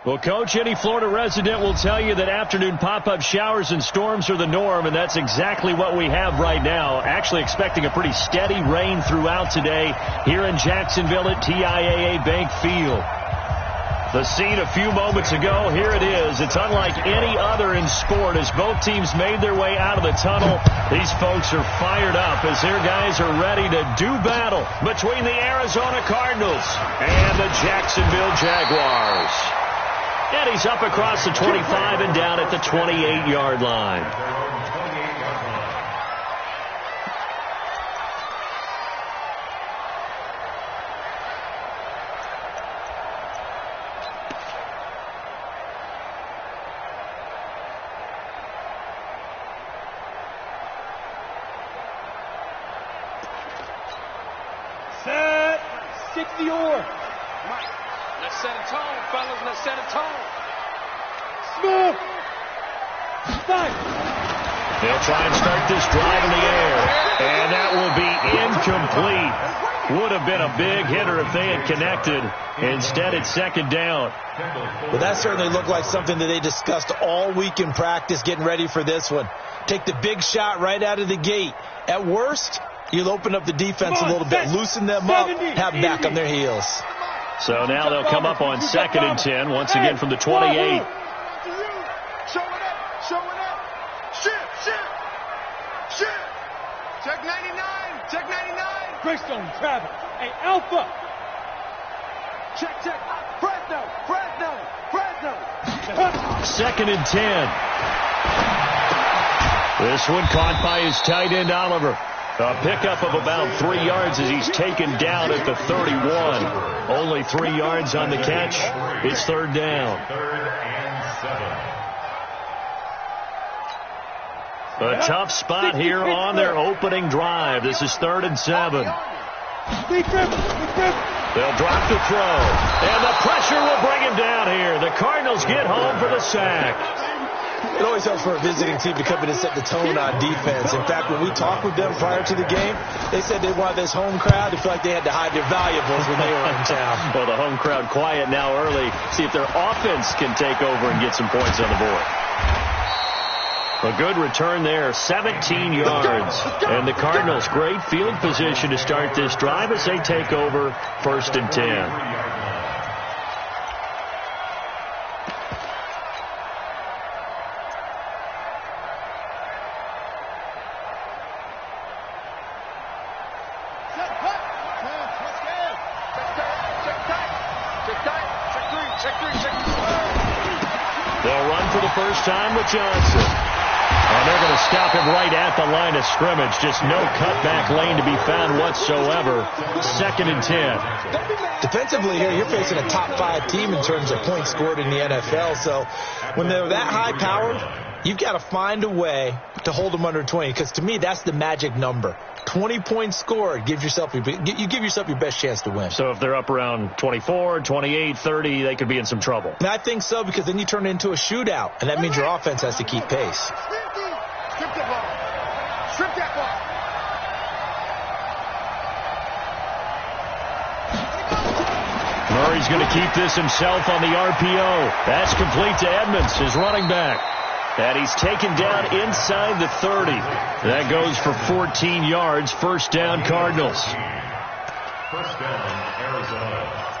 Well, Coach, any Florida resident will tell you that afternoon pop-up showers and storms are the norm, and that's exactly what we have right now. Actually expecting a pretty steady rain throughout today here in Jacksonville at TIAA Bank Field. The scene a few moments ago, here it is. It's unlike any other in sport as both teams made their way out of the tunnel. These folks are fired up as their guys are ready to do battle between the Arizona Cardinals and the Jacksonville Jaguars. And he's up across the 25 and down at the 28-yard line. Let's set a tone, fellas. Let's set a tone. Smith. Back. They'll try and start this drive in the air. And that will be incomplete. Would have been a big hitter if they had connected. Instead, it's second down. Well, that certainly looked like something that they discussed all week in practice, getting ready for this one. Take the big shot right out of the gate. At worst, you'll open up the defense a little bit, loosen them up, have back on their heels. So now they'll come up on 2nd and 10, once again from the 28. Show it up. Shift. Check 99. Greystone, Travis. Hey, Alpha. Check. Fresno. 2nd and 10. This one caught by his tight end, Oliver. A pickup of about 3 yards as he's taken down at the 31. Only 3 yards on the catch. It's third down. A tough spot here on their opening drive. This is 3rd and 7. They'll drop the throw. And the pressure will bring him down here. The Cardinals get home for the sack. It always helps for a visiting team to come in and set the tone on defense. In fact, when we talked with them prior to the game, they said they wanted this home crowd to feel like they had to hide their valuables when they were in town. Well, the home crowd quiet now early. See if their offense can take over and get some points on the board. A good return there, 17 yards. And the Cardinals, great field position to start this drive as they take over 1st and 10. They'll run for the first time with Johnson. And they're going to stop him right at the line of scrimmage. Just no cutback lane to be found whatsoever. 2nd and 10. Defensively here, you're facing a top 5 team in terms of points scored in the NFL. So when they're that high-powered, you've got to find a way to hold them under 20. Because to me, that's the magic number. 20 points scored, you give yourself your best chance to win. So if they're up around 24, 28, 30, they could be in some trouble. And I think so, because then you turn it into a shootout, and that means your offense has to keep pace. Strip that ball. Murray's going to keep this himself on the RPO. That's complete to Edmonds, his running back. And he's taken down inside the 30. That goes for 14 yards. First down, Cardinals. First down, Arizona.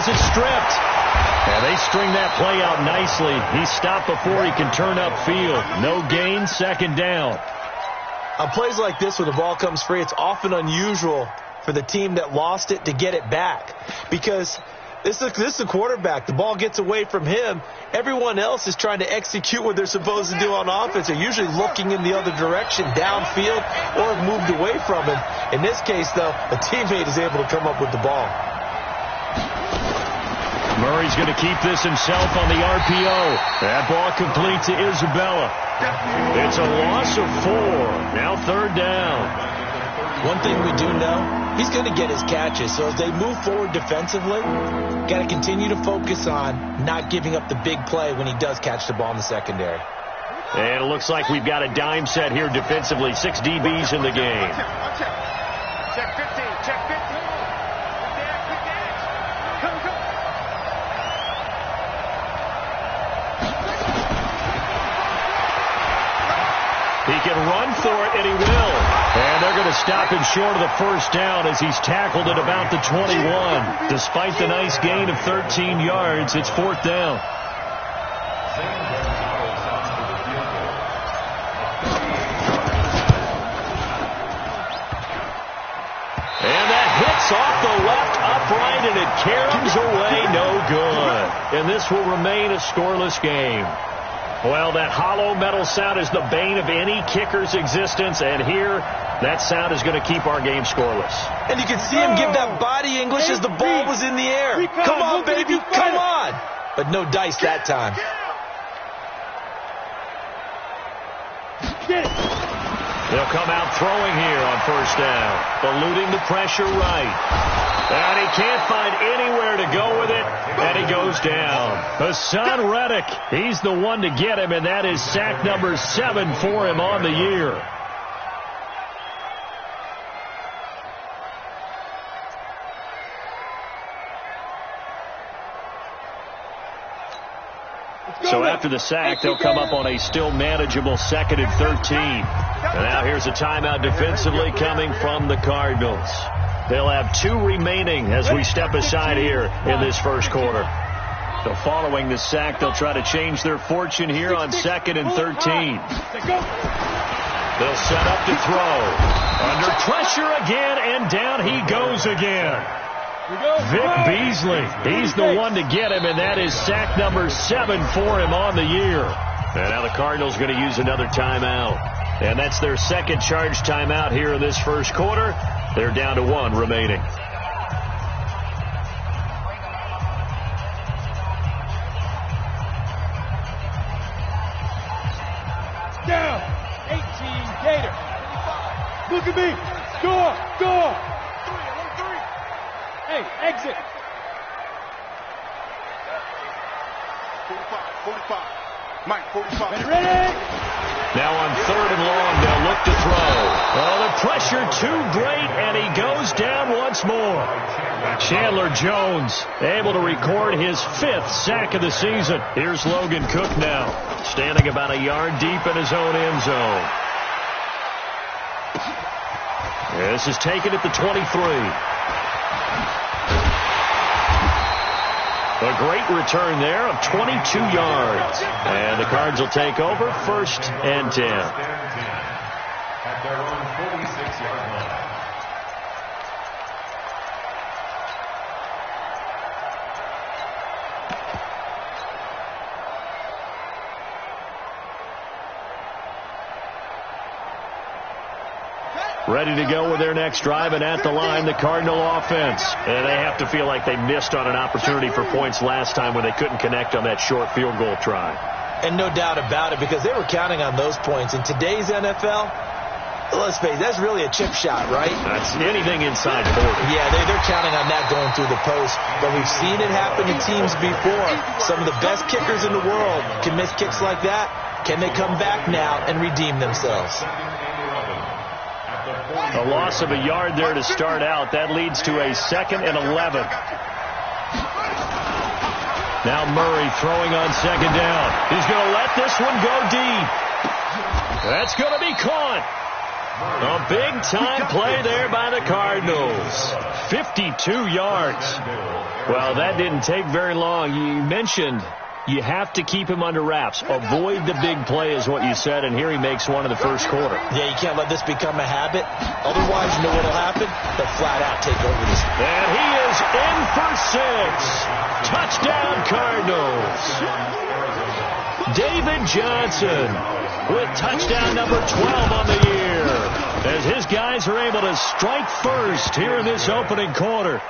It stripped. And they string that play out nicely. He's stopped before he can turn upfield. No gain, 2nd down. On plays like this where the ball comes free, it's often unusual for the team that lost it to get it back. Because this is a quarterback. The ball gets away from him. Everyone else is trying to execute what they're supposed to do on offense. They're usually looking in the other direction, downfield, or have moved away from him. In this case, though, a teammate is able to come up with the ball. Murray's going to keep this himself on the RPO. That ball complete to Isabella. It's a loss of 4. Now 3rd down. One thing we do know, he's going to get his catches. So as they move forward defensively, got to continue to focus on not giving up the big play when he does catch the ball in the secondary. And it looks like we've got a dime set here defensively. 6 DBs in the game. Check 15. Check 15. He can run for it, and he will. And they're going to stop him short of the 1st down as he's tackled at about the 21. Despite the nice gain of 13 yards, it's 4th down. And that hits off the left upright, and it caroms away no good. And this will remain a scoreless game. Well, that hollow metal sound is the bane of any kicker's existence, and here, that sound is going to keep our game scoreless. And you can see him give that body English as the ball was in the air. Come on, baby, come on. But no dice that time. They'll come out throwing here on 1st down, eluding the pressure right. And he can't find anywhere to go with it, and he goes down. Hassan Reddick, he's the one to get him, and that is sack number 7 for him on the year. So after the sack, they'll come up on a still manageable 2nd and 13. And now here's a timeout defensively coming from the Cardinals. They'll have 2 remaining as we step aside here in this 1st quarter. So following the sack, they'll try to change their fortune here on 2nd and 13. They'll set up to throw. Under pressure again, and down he goes again. Vic Beasley, he's the one to get him, and that is sack number 7 for him on the year. And now the Cardinals going to use another timeout. And that's their 2nd charge timeout here in this 1st quarter. They're down to 1 remaining. Down. 18 Gator. Look at me. Score. Score. Hey, exit. 45. Mike, 45. Ready? Now on 3rd and long, they'll look to throw. Oh, the pressure too great, and he goes down once more. Chandler Jones able to record his 5th sack of the season. Here's Logan Cook now, standing about a yard deep in his own end zone. This is taken at the 23. A great return there of 22 yards. And the Cards will take over 1st and 10. At their own 46-yard line. Ready to go with their next drive, and at the line, the Cardinal offense. And they have to feel like they missed on an opportunity for points last time when they couldn't connect on that short field goal try. And no doubt about it, because they were counting on those points. In today's NFL, let's face it, that's really a chip shot, right? That's anything inside 40. Yeah, they're counting on that going through the post. But we've seen it happen to teams before. Some of the best kickers in the world can miss kicks like that. Can they come back now and redeem themselves? A loss of a yard there to start out. That leads to a 2nd and 11. Now Murray throwing on 2nd down. He's going to let this one go deep. That's going to be caught. A big-time play there by the Cardinals. 52 yards. Well, that didn't take very long. You mentioned you have to keep him under wraps. Avoid the big play is what you said, and here he makes one in the 1st quarter. Yeah, you can't let this become a habit. Otherwise, you know what will happen? They'll flat out take over this. And he is in for 6. Touchdown, Cardinals. David Johnson with touchdown number 12 on the year, as his guys are able to strike first here in this opening quarter.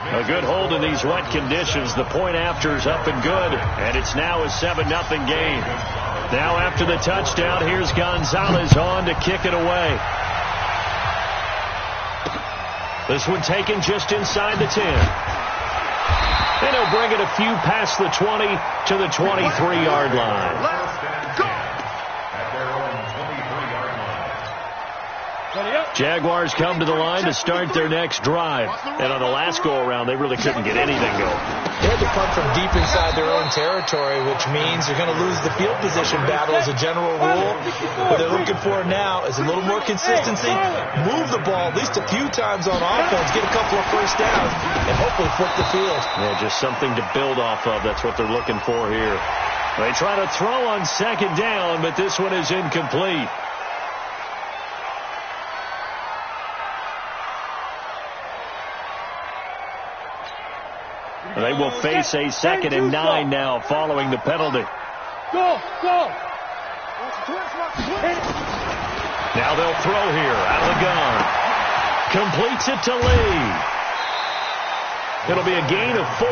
A good hold in these wet conditions. The point after is up and good, and it's now a 7-0 game. Now after the touchdown, here's Gonzalez on to kick it away. This one taken just inside the 10. And he'll bring it a few past the 20 to the 23-yard line. Let's go. At their own 23-yard line. Jaguars come to the line to start their next drive. And on the last go-around, they really couldn't get anything going. They had to punt from deep inside their own territory, which means you're going to lose the field position battle as a general rule. What they're looking for now is a little more consistency, move the ball at least a few times on offense, get a couple of first downs, and hopefully flip the field. Yeah, just something to build off of. That's what they're looking for here. They try to throw on second down, but this one is incomplete. They will face a 2nd and 9 now following the penalty. Go! Now they'll throw here out of the gun. Completes it to Lee. It'll be a gain of 4.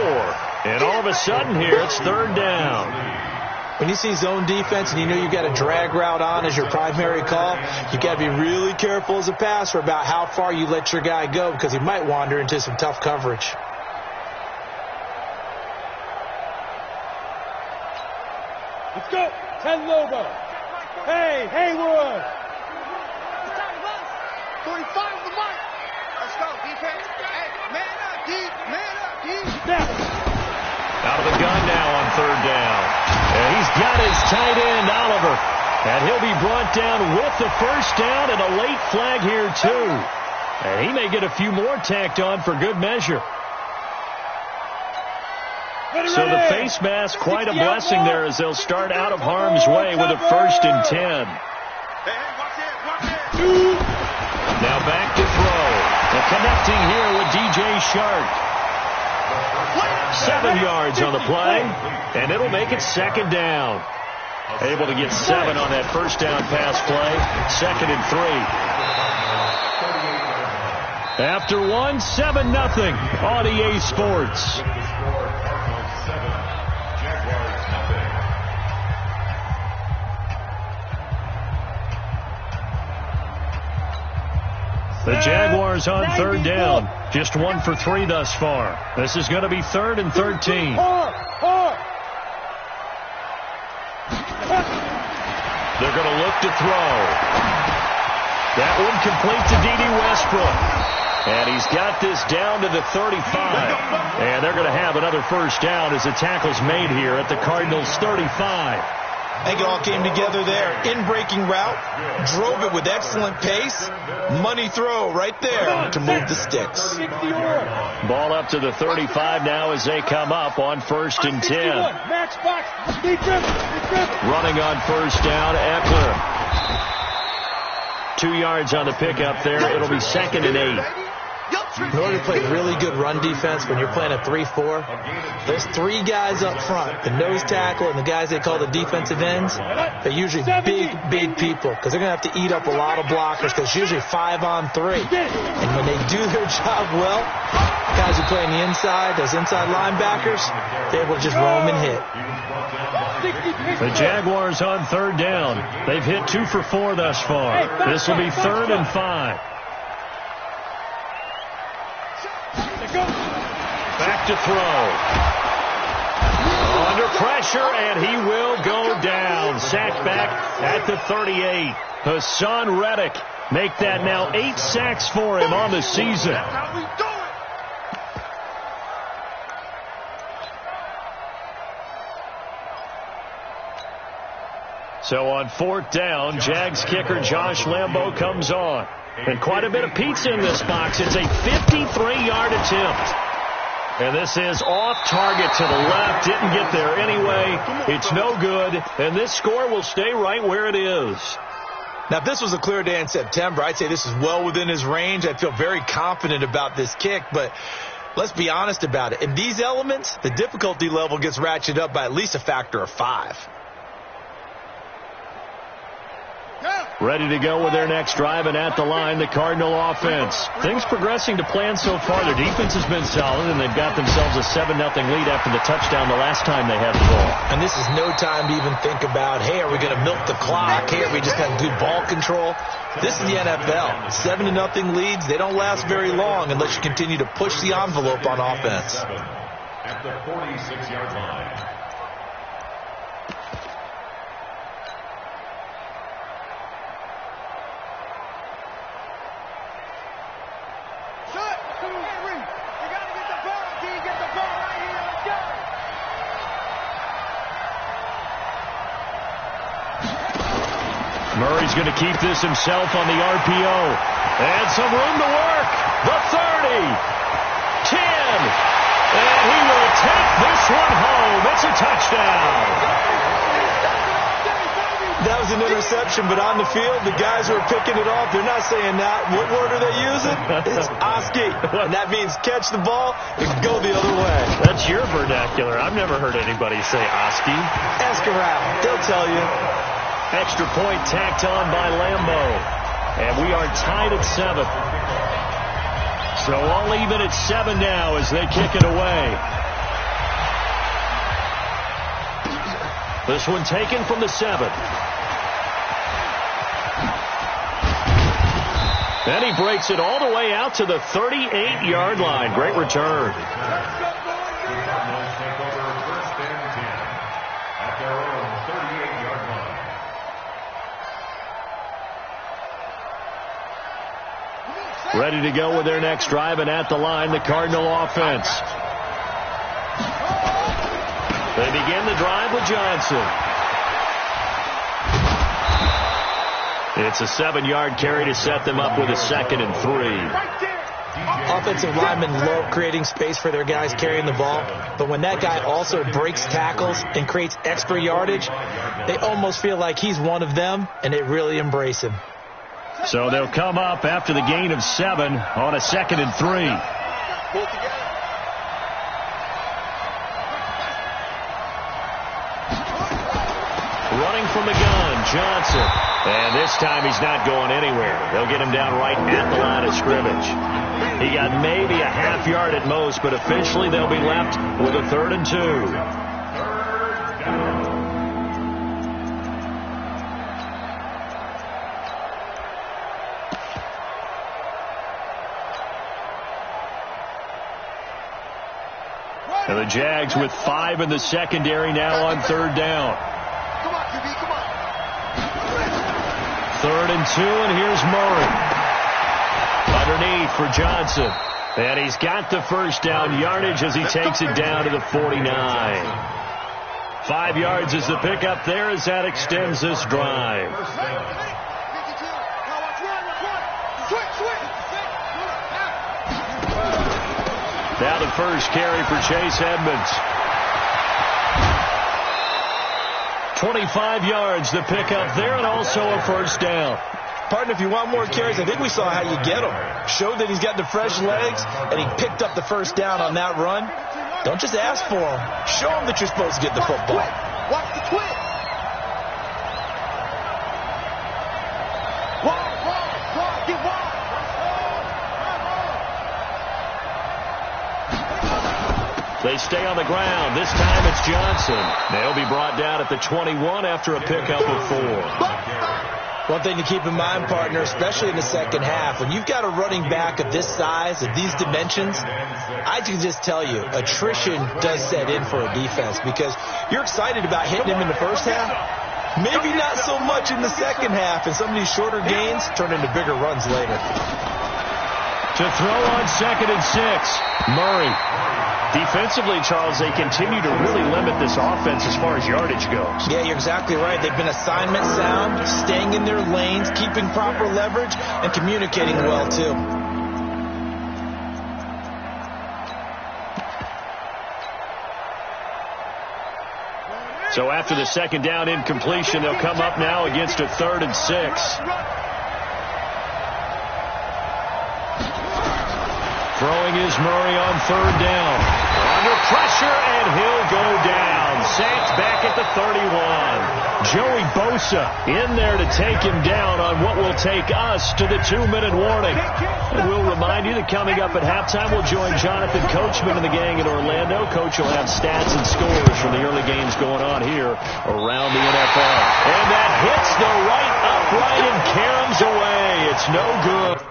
And all of a sudden here, it's 3rd down. When you see zone defense and you know you got a drag route on as your primary call, you got to be really careful as a passer about how far you let your guy go because he might wander into some tough coverage. Let's go. 10 Lobo. Hey, Haywood. 45 the mic. Let's go, defense. Hey, man up, D. Man up, D. Out of the gun now on 3rd down. And he's got his tight end, Oliver. And he'll be brought down with the first down and a late flag here, too. And he may get a few more tacked on for good measure. So the face mask, quite a blessing there as they'll start out of harm's way with a 1st and 10. Hey, watch it. Now back to throw. And connecting here with DJ Shark. 7 yards on the play, and it'll make it 2nd down. Able to get 7 on that first down pass play. 2nd and 3. After 1, 7-0 on EA Sports. The Jaguars on 3rd down. Just 1 for 3 thus far. This is going to be 3rd and 13. They're going to look to throw. That one complete to D.D. Westbrook. And he's got this down to the 35. And they're going to have another first down as the tackle's made here at the Cardinals' 35. I think it all came together there. In-breaking route, drove it with excellent pace. Money throw right there to move the sticks. Ball up to the 35 now as they come up on 1st and 10. Running on first down, Eckler. 2 yards on the pickup there. It'll be 2nd and 8. In order to play really good run defense when you're playing a 3-4, those 3 guys up front, the nose tackle and the guys they call the defensive ends, they're usually big people because they're going to have to eat up a lot of blockers because it's usually 5 on 3. And when they do their job well, guys who play on the inside, those inside linebackers, they're able to just roam and hit. The Jaguars on 3rd down. They've hit 2 for 4 thus far. This will be 3rd and 5. Back to throw. Under pressure, and he will go down. Sacked back at the 38. Hassan Reddick make that now 8 sacks for him on the season. That's how we do it. So on 4th down, Jags kicker Josh Lambo comes on. And quite a bit of pizza in this box. It's a 53-yard attempt. And this is off target to the left. Didn't get there anyway. It's no good. And this score will stay right where it is. Now, if this was a clear day in September, I'd say this is well within his range. I'd feel very confident about this kick. But let's be honest about it. In these elements, the difficulty level gets ratcheted up by at least a factor of 5. Yeah. Ready to go with their next drive, and at the line, the Cardinal offense. Things progressing to plan so far. Their defense has been solid, and they've got themselves a 7-0 lead after the touchdown the last time they had the ball. And this is no time to even think about, hey, are we going to milk the clock? Hey, are we just going to do ball control? This is the NFL. 7-0 leads, they don't last very long unless you continue to push the envelope on offense. At the 46-yard line. Murray's going to keep this himself on the RPO. And some room to work. The 30. 10. And he will take this one home. It's a touchdown. That was an interception, but on the field, the guys who are picking it off, they're not saying that. What word are they using? It's Oski. And that means catch the ball and go the other way. That's your vernacular. I've never heard anybody say Oski. Ask around. They'll tell you. Extra point tacked on by Lambo. And we are tied at 7. So all even at 7 now as they kick it away. This one taken from the 7. Then he breaks it all the way out to the 38-yard line. Great return. Ready to go with their next drive, and at the line, the Cardinal offense. They begin the drive with Johnson. It's a 7-yard carry to set them up with a 2nd and 3. Offensive linemen love creating space for their guys carrying the ball, but when that guy also breaks tackles and creates extra yardage, they almost feel like he's one of them, and they really embrace him. So they'll come up after the gain of 7 on a 2nd and 3. Running from the gun, Johnson. And this time he's not going anywhere. They'll get him down right at the line of scrimmage. He got maybe a half yard at most, but officially they'll be left with a 3rd and 2. And the Jags with 5 in the secondary now on 3rd down. Come on, QB, come on. 3rd and 2, and here's Murray. Underneath for Johnson. And he's got the first down yardage as he takes it down to the 49. 5 yards is the pickup there as that extends this drive. Now the first carry for Chase Edmonds. 25 yards the pickup there, and also a first down. Partner, if you want more carries, I think we saw how you get them. Showed that he's got the fresh legs, and he picked up the first down on that run. Don't just ask for him. Show him that you're supposed to get the football. Watch the twist. Get wide. They stay on the ground. This time it's Johnson. They'll be brought down at the 21 after a pickup of 4. One thing to keep in mind, partner, especially in the second half, when you've got a running back of this size, of these dimensions, I can just tell you, attrition does set in for a defense because you're excited about hitting him in the first half. Maybe not so much in the second half, and some of these shorter gains turn into bigger runs later. To throw on 2nd and 6, Murray. Defensively, Charles, they continue to really limit this offense as far as yardage goes. Yeah, you're exactly right. They've been assignment sound, staying in their lanes, keeping proper leverage, and communicating well, too. So after the second down incompletion, they'll come up now against a 3rd and 6. Throwing is Murray on 3rd down. Under pressure, and he'll go down. Sacked back at the 31. Joey Bosa in there to take him down on what will take us to the 2-minute warning. And we'll remind you that coming up at halftime, we'll join Jonathan Coachman and the gang in Orlando. Coach will have stats and scores from the early games going on here around the NFL. And that hits the right upright and caroms away. It's no good.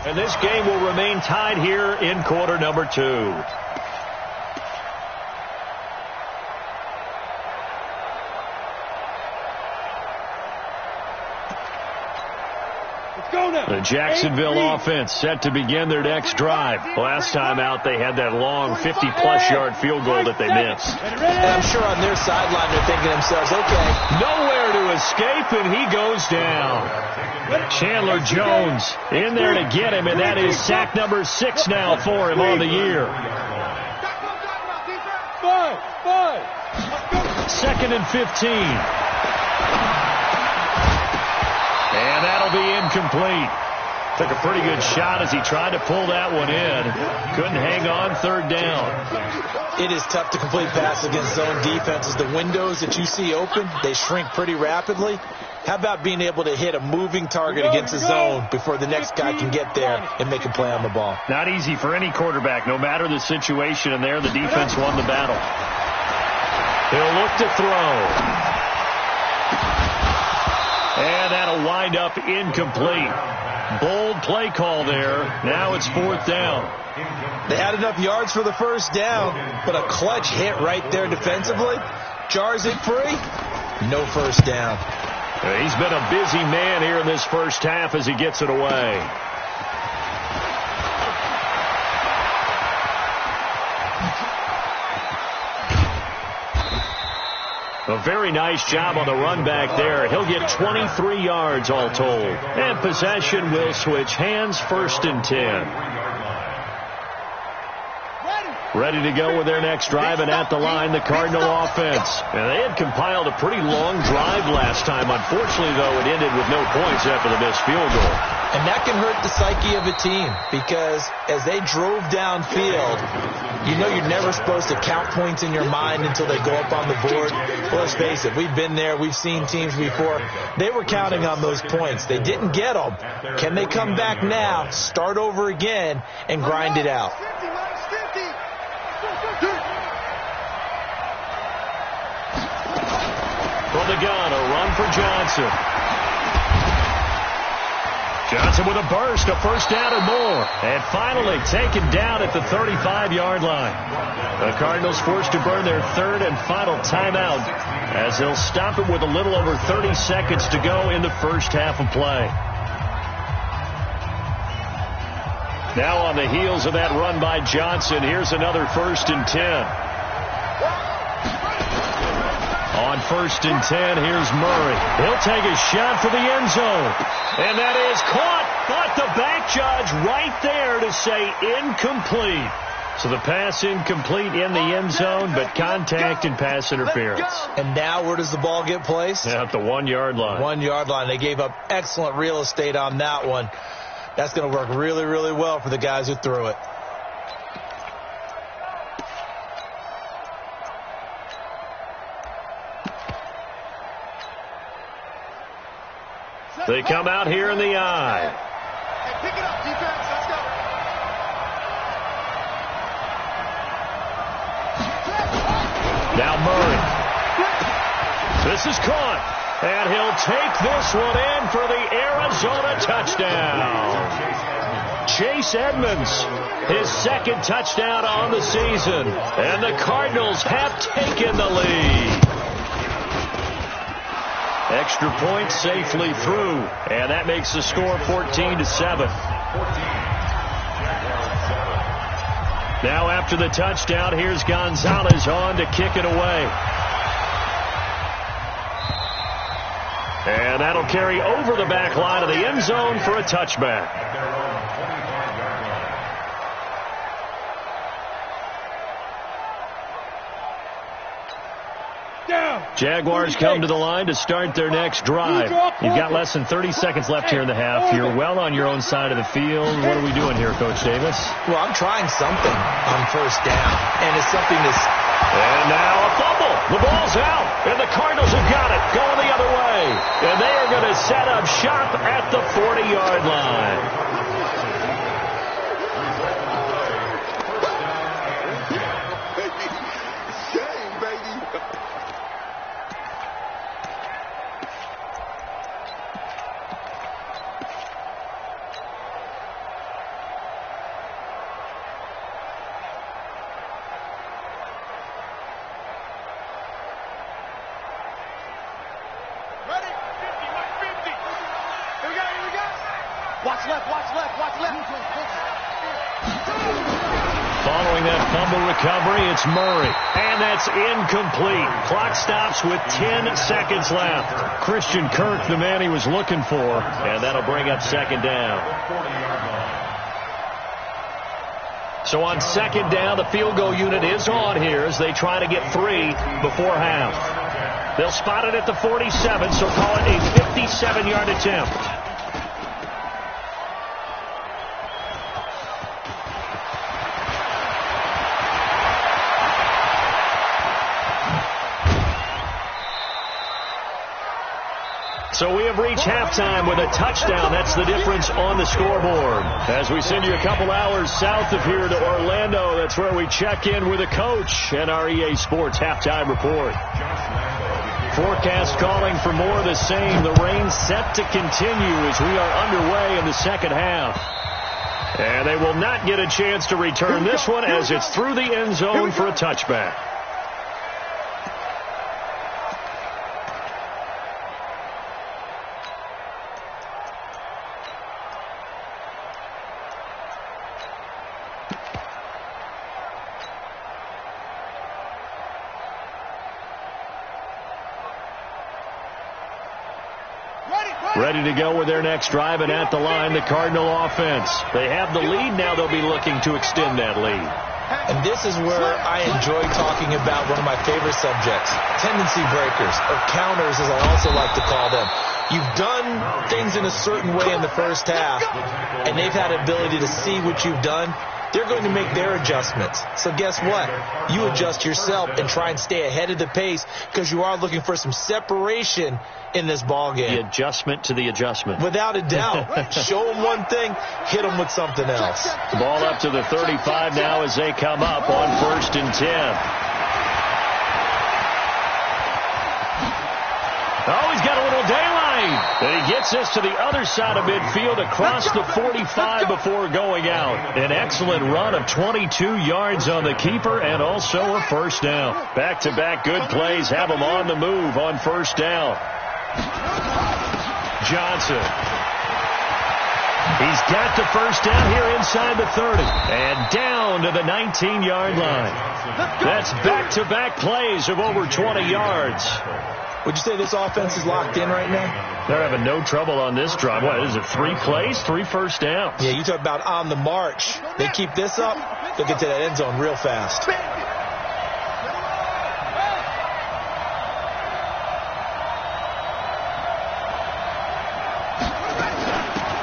And this game will remain tied here in quarter number 2. The Jacksonville offense set to begin their next drive. Last time out, they had that long 50-plus yard field goal that they missed. And I'm sure on their sideline they're thinking to themselves, okay. Nowhere to escape, and he goes down. Chandler Jones in there to get him, and that is sack number 6 now for him on the year. 2nd and 15. And that'll be incomplete. Took a pretty good shot as he tried to pull that one in. Couldn't hang on, 3rd down. It is tough to complete passes against zone defenses. The windows that you see open, they shrink pretty rapidly. How about being able to hit a moving target against a zone before the next guy can get there and make a play on the ball? Not easy for any quarterback, no matter the situation. And there, the defense won the battle. He'll look to throw. And that'll wind up incomplete. Bold play call there. Now it's 4th down. They had enough yards for the 1st down, but a clutch hit right there defensively jars it free. No 1st down. He's been a busy man here in this first half as he gets it away. A very nice job on the run back there. He'll get 23 yards all told. And possession will switch hands, 1st and 10. Ready to go with their next drive, and at the line, the Cardinal offense. And they had compiled a pretty long drive last time. Unfortunately, though, it ended with no points after the missed field goal. And that can hurt the psyche of a team because as they drove downfield, you know you're never supposed to count points in your mind until they go up on the board. Well, let's face it, we've been there. We've seen teams before. They were counting on those points. They didn't get them. Can they come back now, start over again, and grind it out? From the gun, a run for Johnson. Johnson with a burst, a 1st down and more. And finally taken down at the 35-yard line. The Cardinals forced to burn their 3rd and final timeout as they'll stop it with a little over 30 seconds to go in the first half of play. Now on the heels of that run by Johnson, here's another 1st and 10. On 1st and 10, here's Murray. He'll take a shot for the end zone. And that is caught. But the back judge right there to say incomplete. So the pass incomplete in the end zone, but contact and pass interference. And now where does the ball get placed? At the 1-yard line. 1-yard line. They gave up excellent real estate on that one. That's going to work really, really well for the guys who threw it. They come out here in the eye. Hey, pick it up, defense. Let's go. Now Murray. This is caught. And he'll take this one in for the Arizona touchdown. Chase Edmonds, his 2nd touchdown on the season. And the Cardinals have taken the lead. Extra point safely through, and that makes the score 14-7. Now after the touchdown, here's Gonzalez on to kick it away. And that'll carry over the back line of the end zone for a touchback. Jaguars come to the line to start their next drive. You've got less than 30 seconds left here in the half. You're well on your own side of the field. What are we doing here, Coach Davis? Well, I'm trying something on first down, and it's something that's... And now a fumble. The ball's out, and the Cardinals have got it going the other way. And they are going to set up shop at the 40-yard line. Following that fumble recovery, it's Murray. And that's incomplete. Clock stops with 10 seconds left. Christian Kirk, the man he was looking for. And that'll bring up second down. So on second down, the field goal unit is on here as they try to get 3 before half. They'll spot it at the 47, so call it a 57-yard attempt. So we have reached halftime with a touchdown. That's the difference on the scoreboard. As we send you a couple hours south of here to Orlando, that's where we check in with a coach and our EA Sports halftime report. Forecast calling for more of the same. The rain set to continue as we are underway in the second half. And they will not get a chance to return this one as it's through the end zone for a touchback. Ready to go with their next drive, and at the line, the Cardinal offense. They have the lead. Now they'll be looking to extend that lead. And this is where I enjoy talking about one of my favorite subjects, tendency breakers, or counters as I also like to call them. You've done things in a certain way in the first half, and they've had ability to see what you've done. They're going to make their adjustments. So guess what? You adjust yourself and try and stay ahead of the pace because you are looking for some separation in this ball game. The adjustment to the adjustment. Without a doubt. Show them one thing, hit them with something else. The ball up to the 35 now as they come up on 1st and 10. Oh, he's got a little daylight. And he gets this to the other side of midfield across the 45 before going out. An excellent run of 22 yards on the keeper and also a first down. Back-to-back good plays have him on the move on first down. Johnson. He's got the first down here inside the 30 and down to the 19-yard line. That's back-to-back plays of over 20 yards. Would you say this offense is locked in right now? They're having no trouble on this drive. What is it, 3 plays, 3 first downs? Yeah, you talk about on the march. They keep this up, they'll get to that end zone real fast.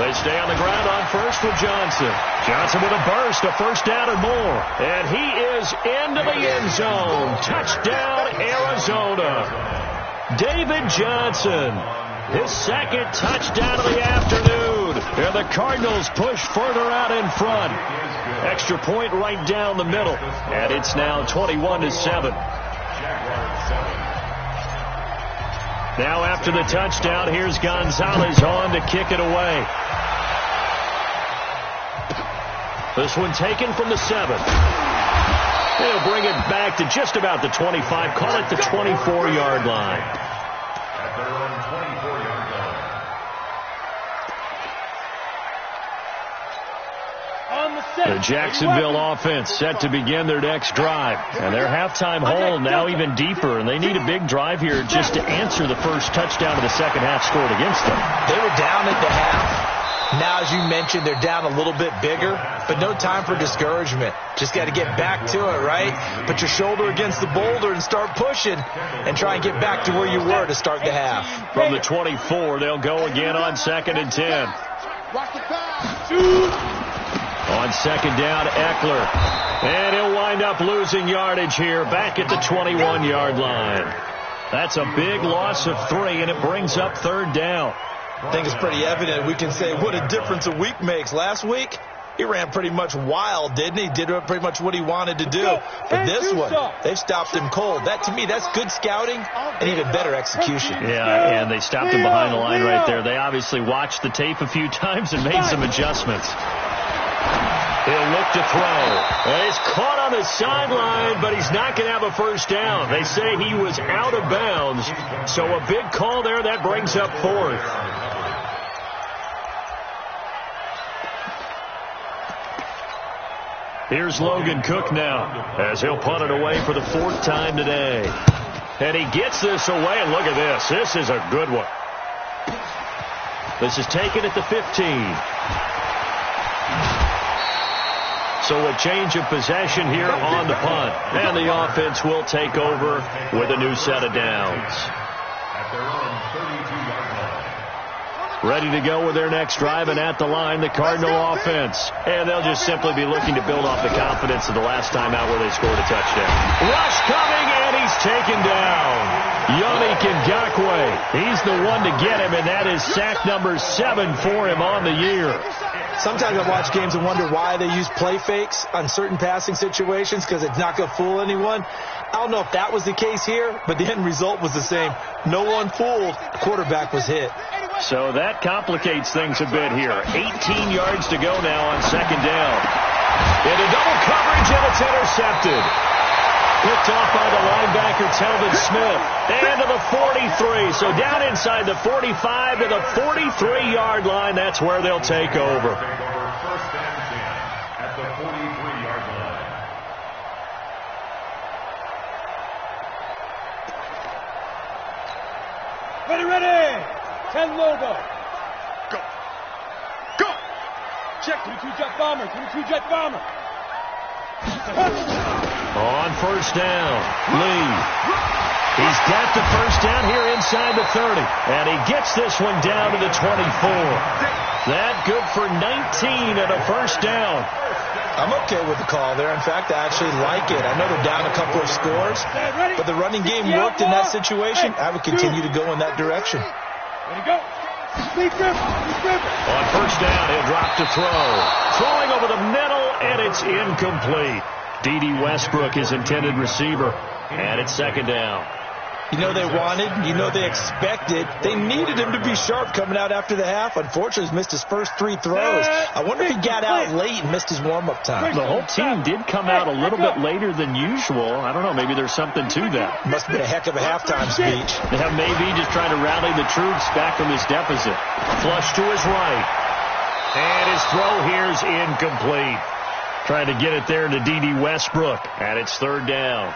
They stay on the ground on first with Johnson. Johnson with a burst, a first down and more. And he is into the end zone. Touchdown, Arizona. David Johnson, his second touchdown of the afternoon. And the Cardinals push further out in front. Extra point right down the middle. And it's now 21-7. Now after the touchdown, here's Gonzalez on to kick it away. This one taken from the 7. They'll bring it back to just about the 25. Call it the 24-yard line. At their own 24-yard line. On the set. The Jacksonville offense set to begin their next drive. And their halftime hole now even deeper. And they need a big drive here just to answer the first touchdown of the second half scored against them. They were down at the half. Now, as you mentioned, they're down a little bit bigger, but no time for discouragement. Just got to get back to it, right? Put your shoulder against the boulder and start pushing and try and get back to where you were to start the half. From the 24, they'll go again on 2nd and 10. On 2nd down, Eckler. And he'll wind up losing yardage here back at the 21-yard line. That's a big loss of 3, and it brings up 3rd down. I think it's pretty evident. We can say what a difference a week makes. Last week, he ran pretty much wild, didn't he? Did pretty much what he wanted to do. But this one, they've stopped him cold. That, to me, that's good scouting and even better execution. Yeah, and they stopped him behind the line right there. They obviously watched the tape a few times and made some adjustments. He'll look to throw. He's caught on the sideline, but he's not going to have a first down. They say he was out of bounds. So a big call there. That brings up 4th. Here's Logan Cook now as he'll punt it away for the 4th time today. And he gets this away, and look at this. This is a good one. This is taken at the 15. So a change of possession here on the punt. And the offense will take over with a new set of downs. Ready to go with their next drive, and at the line, the Cardinal offense. And they'll just simply be looking to build off the confidence of the last time out where they scored a touchdown. Rush coming, and he's taken down. Yannick Ngakoue. He's the one to get him, and that is sack number 7 for him on the year. Sometimes I watch games and wonder why they use play fakes on certain passing situations, because it's not going to fool anyone. I don't know if that was the case here, but the end result was the same. No one fooled. The quarterback was hit. So that complicates things a bit here. 18 yards to go now on 2nd down. Into double coverage, and it's intercepted. Picked off by the linebacker, Telvin Smith. And to the 43. So down inside the 45 to the 43-yard line. That's where they'll take over. First and 10 at the 43-yard line. Ready. 10 Lobo. Go. Check 22 jet bomber. 22 jet bomber. On 1st down, Lee. He's got the first down here inside the 30. And he gets this one down to the 24. That good for 19 and a 1st down. I'm okay with the call there. In fact, I actually like it. I know they're down a couple of scores, but the running game worked in that situation. I would continue to go in that direction. Ready, go. On 1st down, he'll drop to throw. Throwing over the middle, and it's incomplete. D.D. Westbrook, his intended receiver. And it's 2nd down. You know they wanted, you know they expected. They needed him to be sharp coming out after the half. Unfortunately, he's missed his first 3 throws. I wonder if he got out late and missed his warm-up time. The whole team did come out a little bit later than usual. I don't know, maybe there's something to that. Must have been a heck of a halftime speech. Yeah, maybe just trying to rally the troops back from this deficit. Flush to his right. And his throw here's incomplete. Trying to get it there to D.D. Westbrook. And it's 3rd down.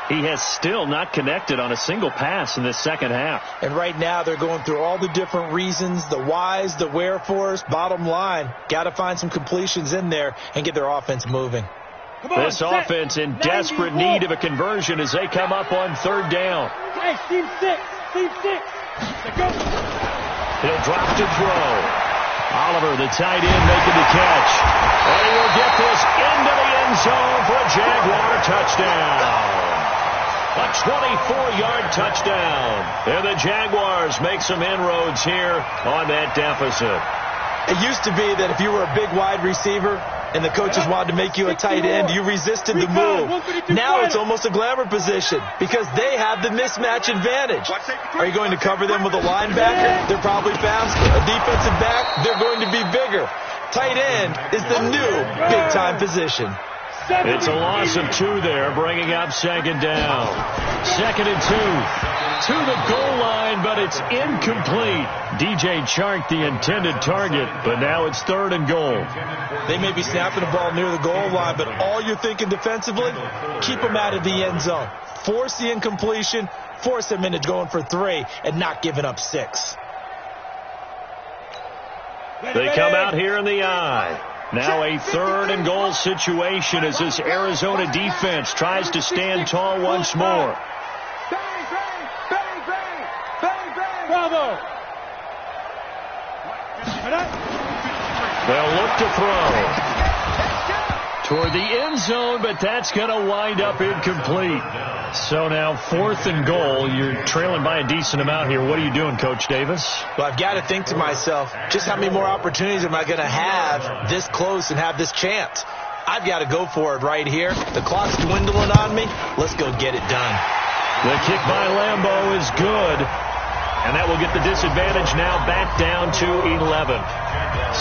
He has still not connected on a single pass in this second half. And right now they're going through all the different reasons, the whys, the wherefores. Bottom line, got to find some completions in there and get their offense moving. This offense in desperate need of a conversion as they come up on 3rd down. Hey, team 6. Go. He'll drop to throw. Oliver, the tight end, making the catch. And he will get this into the end zone for a Jaguar touchdown. A 24-yard touchdown. And the Jaguars make some inroads here on that deficit. It used to be that if you were a big wide receiver and the coaches wanted to make you a tight end, you resisted the move. Now it's almost a glamour position because they have the mismatch advantage. Are you going to cover them with a linebacker? They're probably faster. A defensive back? They're going to be bigger. Tight end is the new big-time position. It's a loss of 2 there, bringing up 2nd down. 2nd and 2. To the goal line. line, but it's incomplete. DJ Chark, the intended target, but now it's 3rd and goal. They may be snapping the ball near the goal line, but all you're thinking defensively, keep them out of the end zone. Force the incompletion, force them into going for 3, and not giving up 6. They come out here in the eye. Now a 3rd and goal situation as this Arizona defense tries to stand tall once more. Bang, bang, bang, bang, bang, bang. Bravo. They'll look to throw toward the end zone, but that's going to wind up incomplete. So now 4th and goal. You're trailing by a decent amount here. What are you doing, Coach Davis? Well, I've got to think to myself, just how many more opportunities am I going to have this close and have this chance? I've got to go for it right here. The clock's dwindling on me. Let's go get it done. The kick by Lambeau is good, and that will get the disadvantage now back down to 11.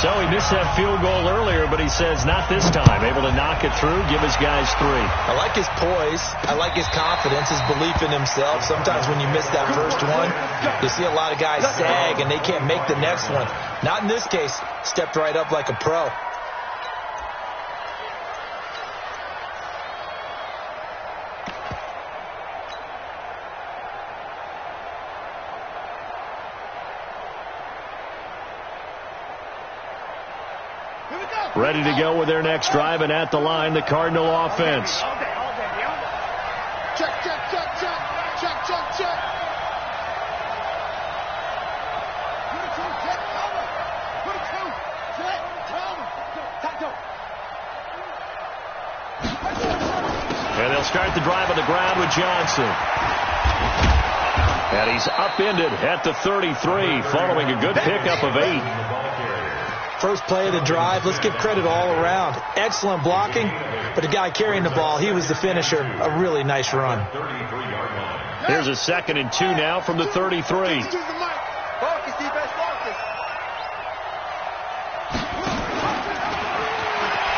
So he missed that field goal earlier, but he says not this time. Able to knock it through, give his guys 3. I like his poise. I like his confidence, his belief in himself. Sometimes when you miss that first one, you see a lot of guys sag and they can't make the next one. Not in this case. Stepped right up like a pro. Ready to go with their next drive, and at the line, the Cardinal offense. Check, check, check, check, check, check, check. Put it to check, cover. Put it to check, cover. Tackle. And they'll start the drive on the ground with Johnson. And he's upended at the 33, following a good pickup of 8. First play of the drive, let's give credit all around. Excellent blocking, but the guy carrying the ball, he was the finisher. A really nice run. Here's a 2nd and 2 now from the 33. Focus, defense, focus.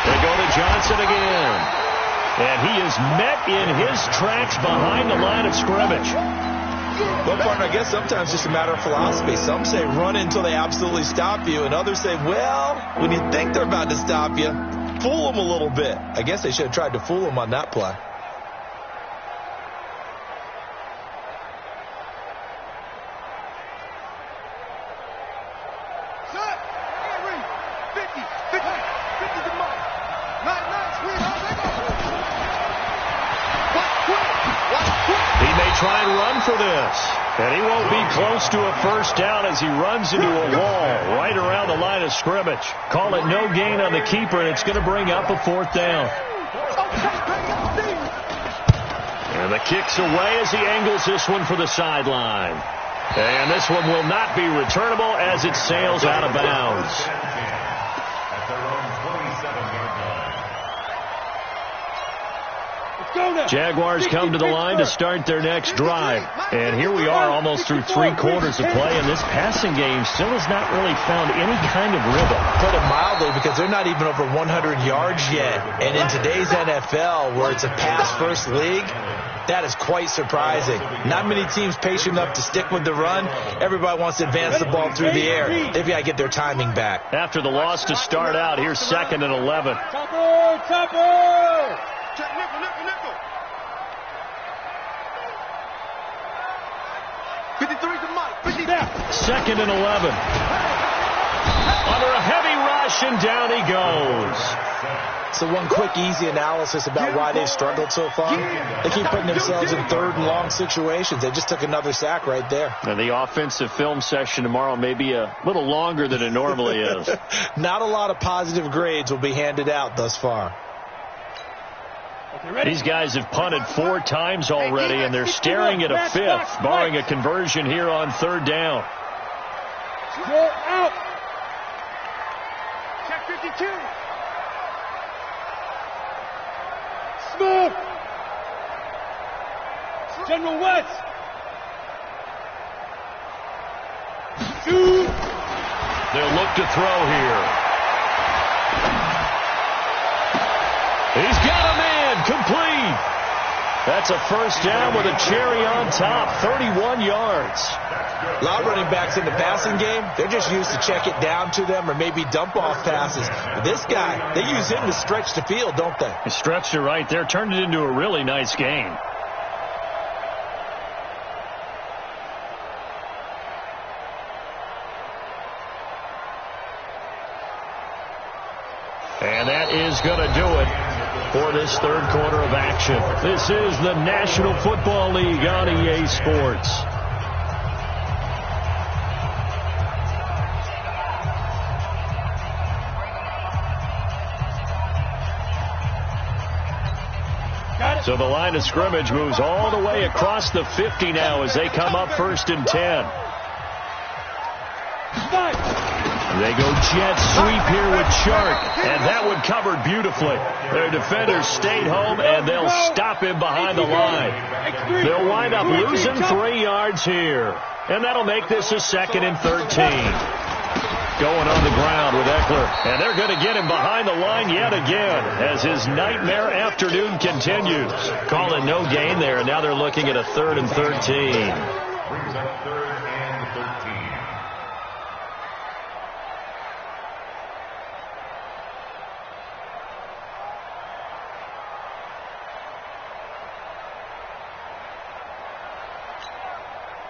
They go to Johnson again. And he is met in his tracks behind the line of scrimmage. Well, partner, I guess sometimes it's just a matter of philosophy. Some say run until they absolutely stop you, and others say, well, when you think they're about to stop you, fool them a little bit. I guess they should have tried to fool them on that play. Set. 50, 50, 50 to Mike. Nice, sweetheart. They go. He may try and run for this. And he won't be close to a first down as he runs into a wall right around the line of scrimmage. Call it no gain on the keeper, and it's going to bring up a 4th down. And the kick's away as he angles this one for the sideline. And this one will not be returnable as it sails out of bounds. Jaguars come to the line to start their next drive. And here we are almost through 3 quarters of play, and this passing game still has not really found any kind of rhythm. Put it mildly, because they're not even over 100 yards yet. And in today's NFL, where it's a pass-first league, that is quite surprising. Not many teams patient enough to stick with the run. Everybody wants to advance the ball through the air. They've got to get their timing back. After the loss to start out, here's 2nd and 11. Chopper! Check, nickel, nickel, nickel. 53 to Mike. 50 down. 2nd and 11. Under a heavy rush, and down he goes. So one quick, easy analysis about why they've struggled so far. They keep putting themselves in 3rd and long situations. They just took another sack right there. And the offensive film session tomorrow may be a little longer than it normally is. Not a lot of positive grades will be handed out thus far. These guys have punted 4 times already, and they're staring at a 5th, barring a conversion here on 3rd down. Go out! Check 52. Smith! General West! Shoot! They'll look to throw here. He's got a man, complete. That's a first down with a cherry on top, 31 yards. A lot of running backs in the passing game, they're just used to check it down to them or maybe dump off passes. But this guy, they use him to stretch the field, don't they? He stretched it right there, turned it into a really nice game. And that is going to do it for this third quarter of action. This is the National Football League on EA Sports. So the line of scrimmage moves all the way across the 50 now as they come up 1st and 10. They go jet sweep here with Shark, and that one covered beautifully. Their defenders stayed home, and they'll stop him behind the line. They'll wind up losing 3 yards here, and that'll make this a 2nd and 13. Going on the ground with Eckler, and they're going to get him behind the line yet again as his nightmare afternoon continues. Calling no gain there, and now they're looking at a 3rd and 13. Brings up 3rd and 13.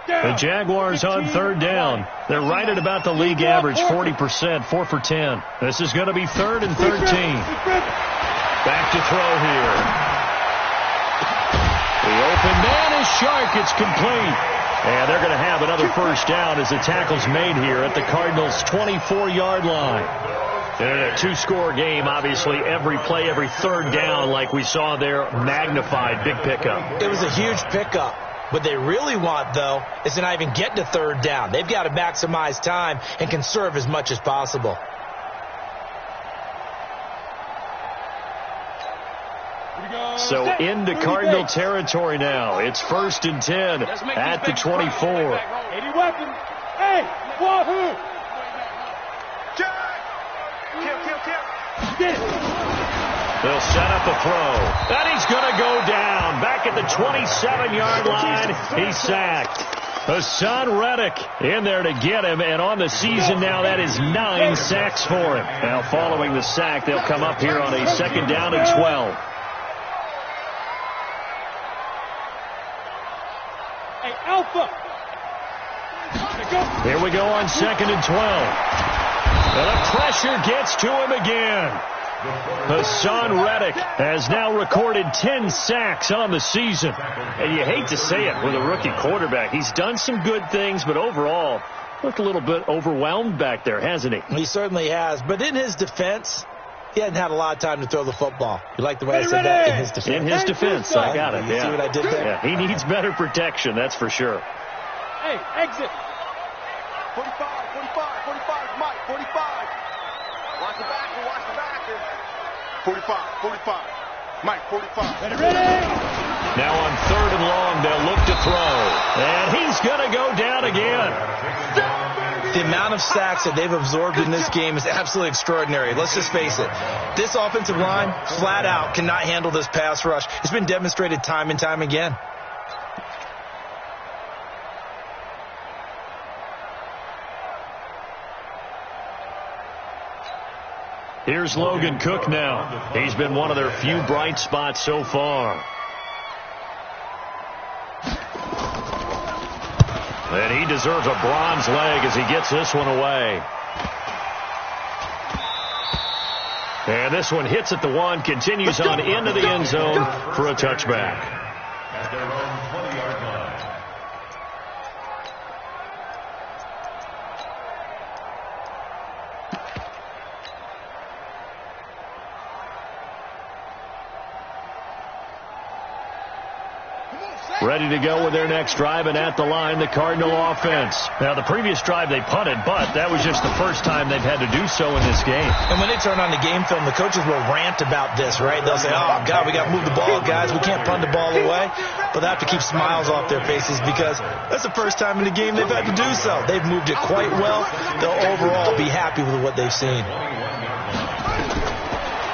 The Jaguars on 3rd down. They're right at about the league average, 40%, 4 for 10. This is going to be 3rd and 13. Back to throw here. The open man is Shark. It's complete. And they're going to have another first down as the tackle's made here at the Cardinals' 24-yard line. In a 2-score game, obviously, every play, every 3rd down, like we saw there, magnified, big pickup. It was a huge pickup. What they really want, though, is to not even get to 3rd down. They've got to maximize time and conserve as much as possible. So into Cardinal territory now. It's 1st and 10 at the 24. 80 weapons. Hey, wahoo! Kill. They'll set up a throw. And he's going to go down. Back at the 27-yard line. He's sacked. Hassan Reddick in there to get him. And on the season now, that is 9 sacks for him. Now following the sack, they'll come up here on a 2nd down and 12. Hey, Alpha. Here we go on 2nd and 12. And the pressure gets to him again. Hassan Reddick has now recorded 10 sacks on the season. And you hate to say it with a rookie quarterback. He's done some good things, but overall, looked a little bit overwhelmed back there, hasn't he? He certainly has. But in his defense, he hadn't had a lot of time to throw the football. You like the way I said that? In his defense. In his defense, I got it. You see what I did there? Yeah, he needs better protection, that's for sure. Hey, exit. 45, Mike, 45. Watch the back. 45. Mike, 45. Ready. Now on 3rd and long, they'll look to throw. And he's going to go down again. The amount of sacks that they've absorbed in this game is absolutely extraordinary. Let's just face it. This offensive line, flat out, cannot handle this pass rush. It's been demonstrated time and time again. Here's Logan Cook now. He's been one of their few bright spots so far. And he deserves a bronze leg as he gets this one away. And this one hits at the 1, continues on into the end zone for a touchback. At their own 20-yard line. Ready to go with their next drive, and at the line, the Cardinal offense. Now, the previous drive they punted, but that was just the first time they've had to do so in this game. And when they turn on the game film, the coaches will rant about this, right? They'll say, oh, God, we got to move the ball, guys. We can't punt the ball away. But they have to keep smiles off their faces because that's the first time in the game they've had to do so. They've moved it quite well. They'll overall be happy with what they've seen.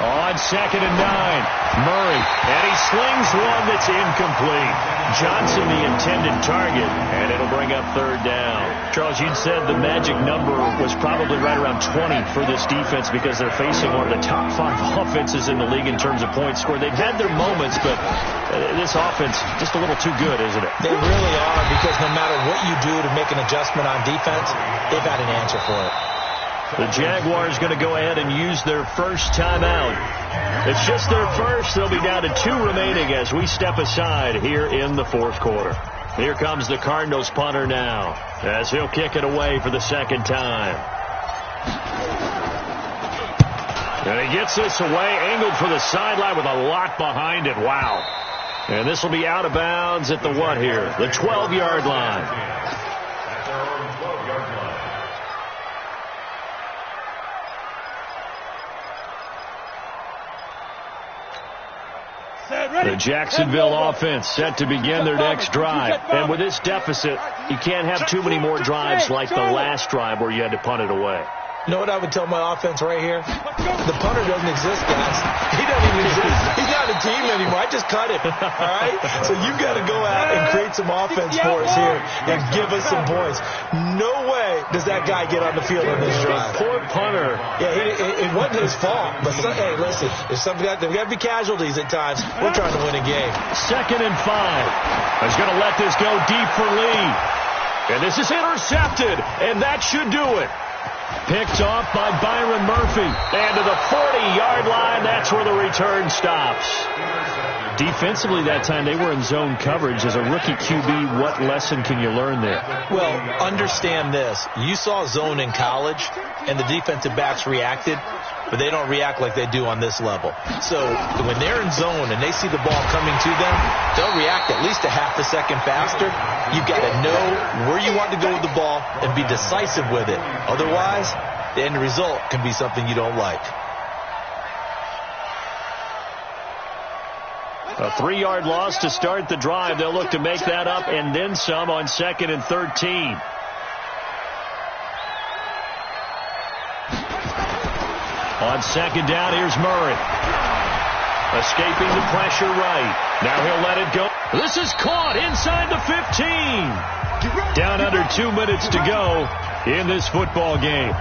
On 2nd and 9, Murray, and he slings one that's incomplete. Johnson, the intended target, and it'll bring up 3rd down. Charles, you'd said the magic number was probably right around 20 for this defense because they're facing one of the top 5 offenses in the league in terms of points scored. They've had their moments, but this offense just a little too good, isn't it? They really are, because no matter what you do to make an adjustment on defense, they've had an answer for it. The Jaguars going to go ahead and use their first timeout. It's just their first. They'll be down to 2 remaining as we step aside here in the 4th quarter. Here comes the Cardinals punter now as he'll kick it away for the 2nd time. And he gets this away, angled for the sideline with a lot behind it. Wow. And this will be out of bounds at the what here? The 12-yard line. The Jacksonville offense set to begin their next drive. And with this deficit, you can't have too many more drives like the last drive where you had to punt it away. You know what I would tell my offense right here? The punter doesn't exist, guys. He doesn't even exist. He's not a team anymore. I just cut him. All right? So you've got to go out and create some offense for us here and give us some points. No way does that guy get on the field on this drive. Poor punter. Yeah, it wasn't his fault. But, hey, listen, there's got to be casualties at times. We're trying to win a game. 2nd and 5. He's going to let this go deep for Lee. And this is intercepted, and that should do it. Picked off by Byron Murphy. And to the 40-yard line, that's where the return stops. Defensively that time, they were in zone coverage. As a rookie QB, what lesson can you learn there? Well, understand this. You saw zone in college, and the defensive backs reacted, but they don't react like they do on this level. So when they're in zone and they see the ball coming to them, they'll react at least a half a second faster. You've got to know where you want to go with the ball and be decisive with it. Otherwise, the end result can be something you don't like. A 3-yard loss to start the drive. They'll look to make that up and then some on 2nd and 13. On 2nd down, here's Murray. Escaping the pressure right. Now he'll let it go. This is caught inside the 15. Down under 2 minutes to go in this football game.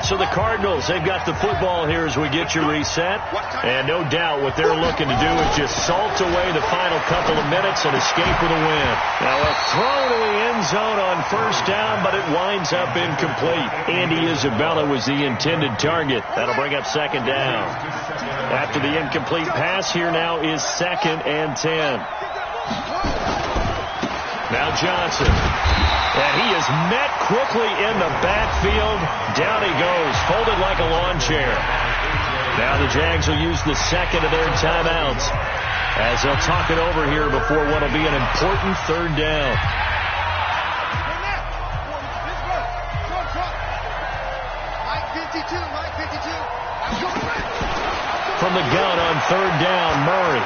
So the Cardinals, they've got the football here as we get you reset. And no doubt what they're looking to do is just salt away the final couple of minutes and escape with a win. Now a throw to the end zone on 1st down, but it winds up incomplete. Andy Isabella was the intended target. That'll bring up 2nd down. After the incomplete pass, here now is 2nd and 10. Now Johnson. And he is met quickly in the backfield. Down he goes, folded like a lawn chair. Now the Jags will use the 2nd of their timeouts as they'll talk it over here before what will be an important 3rd down. From the gun on 3rd down, Murray.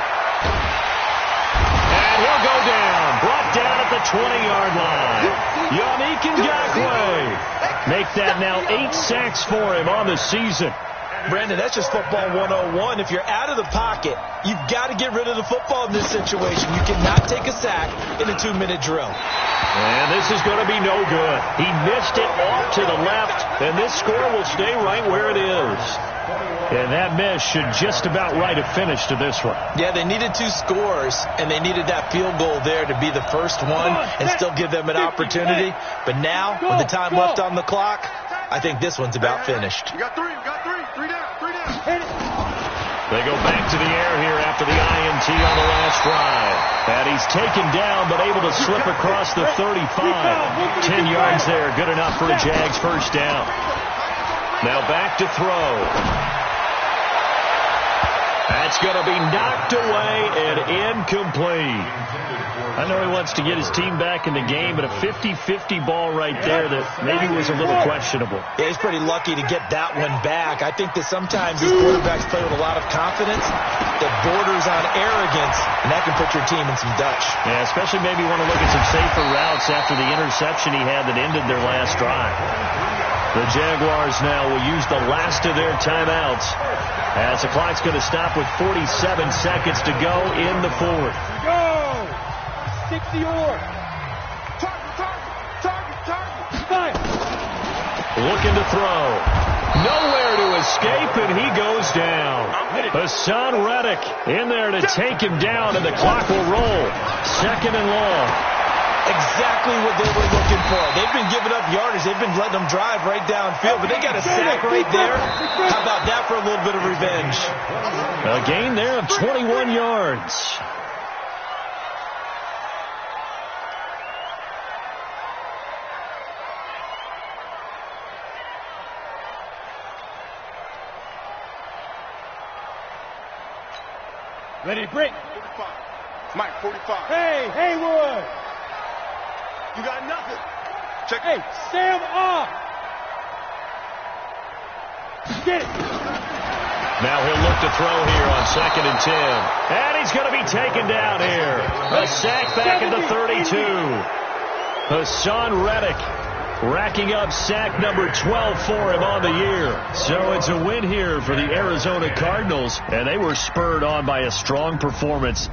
And he'll go down. Brought down at the 20-yard line. Yannick Ngakoue. Make that now 8 sacks for him on the season. Brandon, that's just football 101. If you're out of the pocket, you've got to get rid of the football in this situation. You cannot take a sack in a 2-minute drill. And this is going to be no good. He missed it off to the left, and this score will stay right where it is. And that miss should just about write a finish to this one. Yeah, they needed 2 scores, and they needed that field goal there to be the first one and still give them an opportunity. But now, with the time left on the clock, I think this one's about finished. You got 3, three down. They go back to the air here after the INT on the last drive. And he's taken down but able to slip across the 35. 10 yards there, good enough for a Jags 1st down. Now back to throw. That's going to be knocked away and incomplete. I know he wants to get his team back in the game, but a 50-50 ball right there that maybe was a little questionable. Yeah, he's pretty lucky to get that one back. I think that sometimes these quarterbacks play with a lot of confidence that borders on arrogance, and that can put your team in some Dutch. Yeah, especially maybe want to look at some safer routes after the interception he had that ended their last drive. The Jaguars now will use the last of their timeouts as the clock's going to stop with 47 seconds to go in the fourth. Go! 60 or. Target. Looking to throw. Nowhere to escape, and he goes down. Hassan Reddick in there to take him down, and the clock will roll. 2nd and long. Exactly what they were looking for. They've been giving up yardage. They've been letting them drive right downfield, but they got a sack right there. How about that for a little bit of revenge? A gain there of 21 yards. Ready, break. 45. Mike, 45. Hey, Haywood. You got nothing. Check. Hey, Sam off. Get it. Now he'll look to throw here on 2nd and 10. And he's going to be taken down here. A sack back at the 32. Hassan Reddick racking up sack number 12 for him on the year. So it's a win here for the Arizona Cardinals, and they were spurred on by a strong performance.